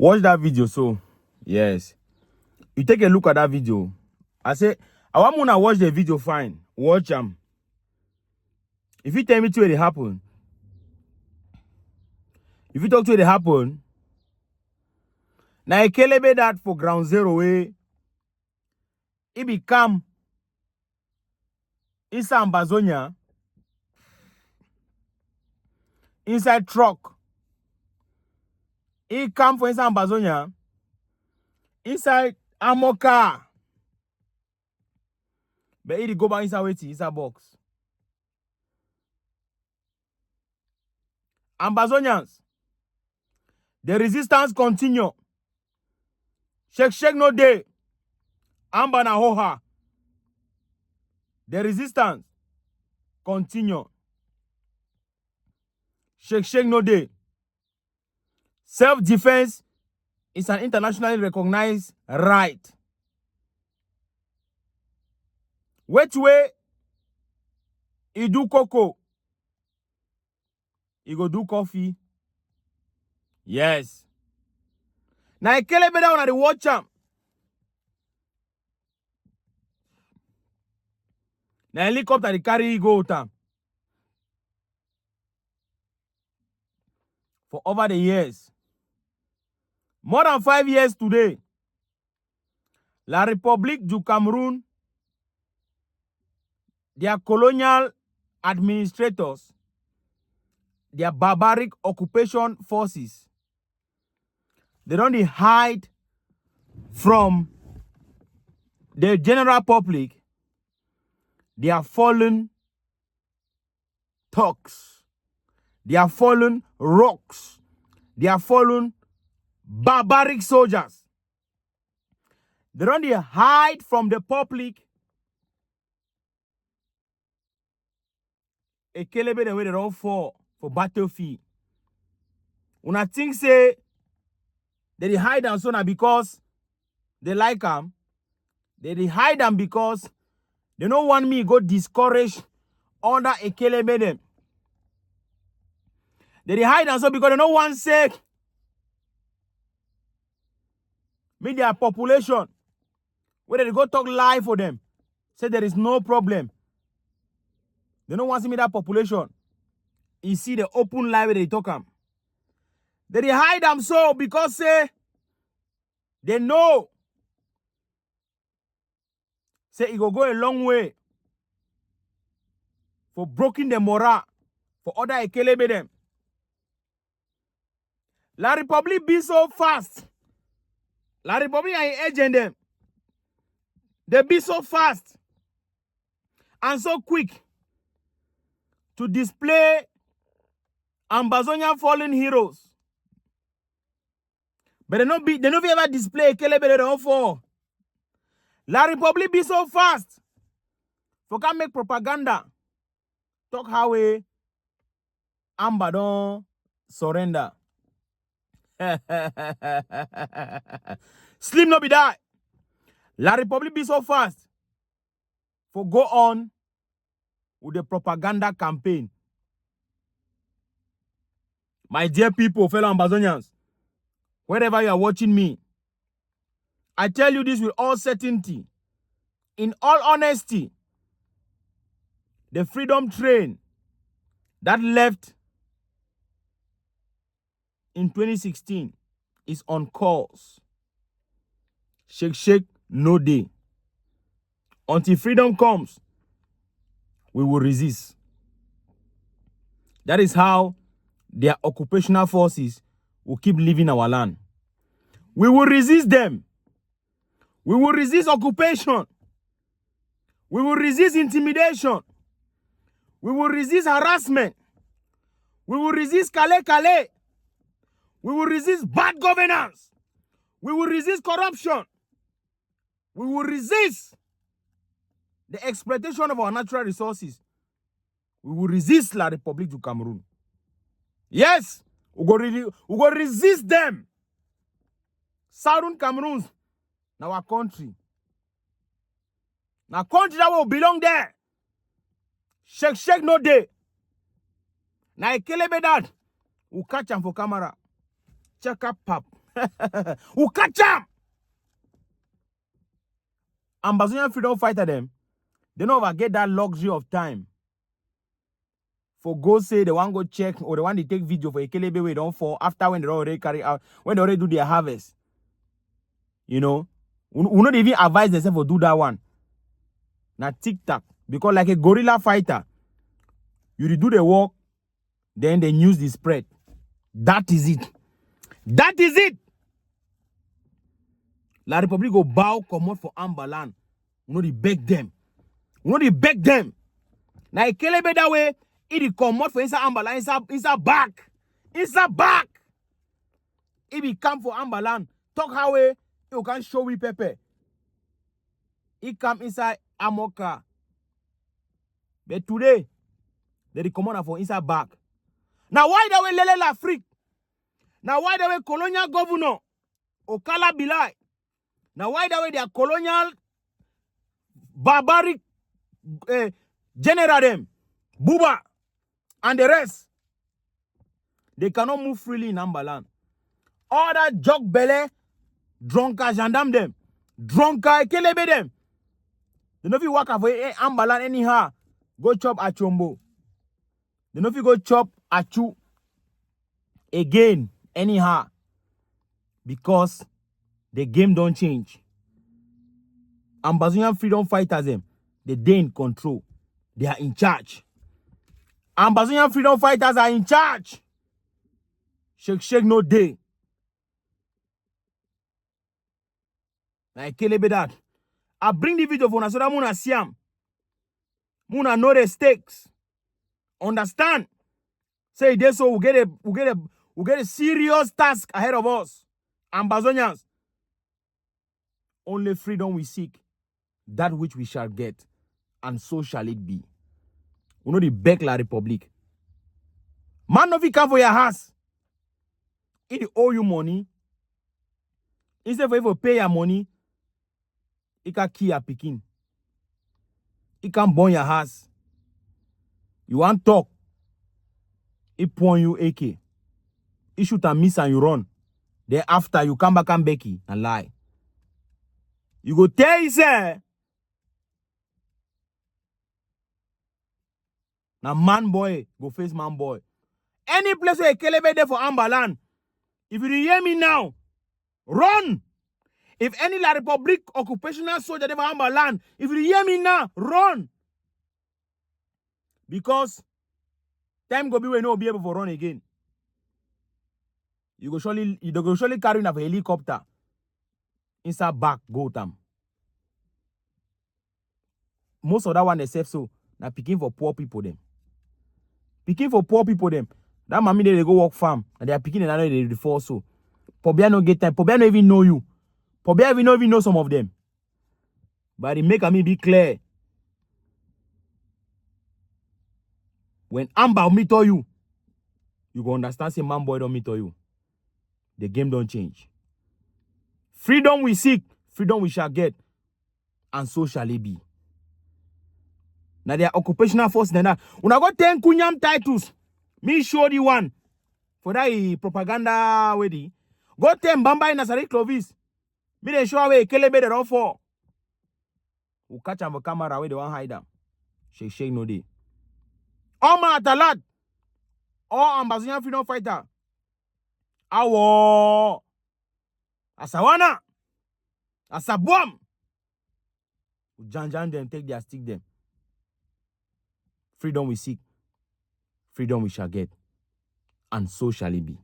Watch that video, so yes. You take a look at that video. I say, I want to watch the video, fine. Watch them. If you tell me to it happen, if you talk to it happen, now Ekelebes that for ground zero way, it become inside Ambazonia, inside truck. It come for inside Ambazonia, inside Amoka. But it go back inside box. Ambazonians, the resistance continue. Shake no day. Amba na hoha. The resistance continue. Shake no day. Self-defense is an internationally recognized right. Which way he do cocoa, he go do coffee. Yes. Now Ekelebes down at the watch am. Now helicopter they carry go tam. For over the years. More than 5 years today. La République du Cameroun, their colonial administrators, their barbaric occupation forces, they don't hide from the general public. They are fallen thugs. They are fallen rocks. They are fallen barbaric soldiers. They don't hide from the public. Ekelebes the way they don't fall for battlefield. When I think say they hide them so now because they like them. They hide them because they don't want me go discourage other Ekelebes them. They hide them so because they don't want say me their population where they go talk lie for them. Say there is no problem. They don't want to see me that population. You see the open lie where they talk them. They hide them so because say they know. Say it will go a long way for breaking the morale for other Ekelebes them. La République be so fast. La République are agent them. They be so fast and so quick to display Ambazonian fallen heroes. But they don't ever display Ekelebes they don't fall. La République be so fast for can make propaganda. Talk how we Amba don't surrender. Slim no be that. La République be so fast for go on with the propaganda campaign. My dear people, fellow Ambazonians, wherever you are watching me, I tell you this with all certainty, in all honesty, the freedom train that left in 2016 is on course. Shake, no day. Until freedom comes, we will resist. That is how their occupational forces will keep living our land. We will resist them. We will resist occupation. We will resist intimidation. We will resist harassment. We will resist kale. We will resist bad governance. We will resist corruption. We will resist the exploitation of our natural resources. We will resist La République du Cameroun. Yes, we go resist them. Southern Cameroon, now our country. Now country that will belong there. Shake no day. Now Ekelebes that will catch him for camera. Check up pap. Who catch them? Ambazonian freedom fighter them. They never get that luxury of time. For go say they want go check or they want to take video for Ekelebes we don't fall after when they already carry out, when they already do their harvest. You know, we not even advise themselves to do that one. Now TikTok, because like a guerrilla fighter, you do the work, then the news is spread. That is it. That is it. La Republic go bow come out for Amba land. We know they beg them. We know they beg them. Now Ekelebes that way, it come out for inside Amba land, inside back. Inside back. If he come for Amba land, talk how way, you can show we pepper. He come inside Amoka. But today, they come on for inside back. Now why that way Lele la freak? Now why that way colonial governor Okala Bilai? Now why that way they are colonial barbaric general them Buba and the rest? They cannot move freely in Ambaland. All that jog belly, drunker gendarme them, drunker Ekelebes them. They know if you walk for Ambaland anyhow, go chop Achombo. They know if you go chop Achu again anyhow. Because the game don't change. Ambazonian freedom fighters them, they in control. They are in charge. Ambazonian freedom fighters are in charge. Shake no day. Like Ekelebes that. I bring the video for us so that Muna Siam. Muna know the stakes. Understand? Say this so we get a serious task ahead of us. Ambazonians. Only freedom we seek, that which we shall get, and so shall it be. We know the beg la Republic. Man no fi come for your house. If owe you money, instead for you to pay your money, he can kill your pikin. He can burn your house. You want talk, he point you AK. He shoot and miss and you run. Then after you come back and Becky and lie. You go tell you say, now man boy go face man boy. Any place where Ekelebes there for Ambaland, if you hear me now, run. If any La Republic occupational soldier there for Ambaland, if you hear me now, run. Because time go be when you no be able to run again. You go surely carry a helicopter inside back go tam. Most of that one except so now picking for poor people them. Picking for poor people them. That mommy they go work farm and they are picking another day before so. Pobia no get time. Pobia no even know you. Pobia even know some of them. But it make me be clear. When Amba meet you, you go understand say man boy don't meet you. The game don't change. Freedom we seek, freedom we shall get, and so shall it be. Now they are occupational force then that. When I got 10 kunyam titles, me show the one for that propaganda wedi. Go 10 Bamba in Nazareth Clovis. Me they show away Ekelebes the all for. Who catch on the camera where they want hide them. Shake no day. All my atalad. All Ambazonian freedom fighter. Awo. Asawana. Asabuam. Jan them take their stick them. Freedom we seek. Freedom we shall get. And so shall it be.